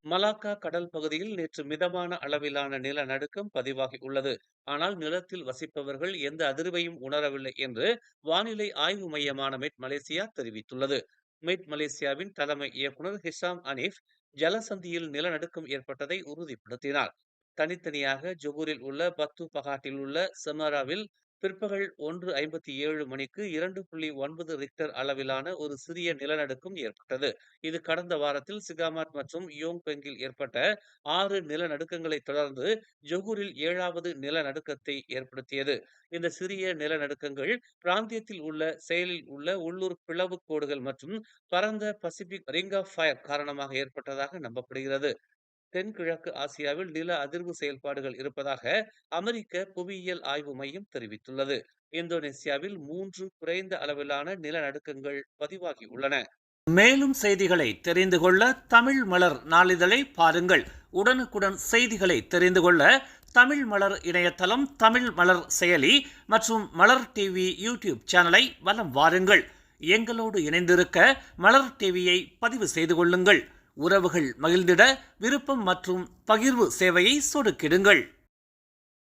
Malacca கடல் பகுதியில் நேற்று மிதமான அளவிலான நிலநடுக்கம் பதிவாகி உள்ளது. ஆனால் நிலத்தில் வசிப்பவர்கள் எந்த அதிர்வையும் உணரவில்லை என்று வானிலை ஆய்வு மையமான மெட் மலேசியா தெரிவித்துள்ளது. மெட் மலேசியாவின் தலைமை இயக்குனர் ஹிஷாம் அனீஃப் ஜலசந்தியில் நிலநடுக்கம் ஏற்பட்டதை உறுதிப்படுத்தினார். தனித்தனியாக ஜொகூரில் உள்ள பத்து பகாட்டில் உள்ள செமராவில் பிற்பகல் 1:57 மணிக்கு 2.9 ரிக்டர் அளவிலான ஒரு சிறிய நிலநடுக்கம் ஏற்பட்டது. இது கடந்த வாரத்தில் சிகாமாட் மற்றும் யோங்பெங்கில் ஏற்பட்ட 6 நிலநடுக்கங்களைத் தொடர்ந்து ஜொகூரில் 7வது நிலநடுக்கத்தை ஏற்படுத்தியது. இந்த சிறிய நிலநடுக்கங்கள் பிராந்தியத்தில் உள்ள செயலில் உள்ள உள்ளூர் பிளவுக் கோடுகள் மற்றும் பரந்த பசிபிக் ரிங் ஆஃப் ஃபயர் காரணமாக ஏற்பட்டதாக நம்பப்படுகிறது. தென்கிழக்கு ஆசியாவில் நில அதிர்வு செயல்பாடுகள் இருப்பதாக அமெரிக்க புவியியல் ஆய்வு மையம் தெரிவித்துள்ளது. இந்தோனேசியாவில் 3 குறைந்த அளவிலான நிலநடுக்கங்கள் பதிவாகியுள்ளன. மேலும் செய்திகளை தெரிந்து கொள்ள தமிழ் மலர் நாளிதழை பாருங்கள். உடனுக்குடன் செய்திகளை தெரிந்து கொள்ள தமிழ் மலர் இணையதளம், தமிழ் மலர் செயலி மற்றும் மலர் டிவி யூடியூப் சேனலை வலம் வாருங்கள். எங்களோடு இணைந்திருக்க மலர் டிவியை பதிவு செய்து கொள்ளுங்கள். உறவுகள் மகிழ்ந்திட விருப்பம் மற்றும் பகிர்வு சேவையை சொடுக்கிடுங்கள்.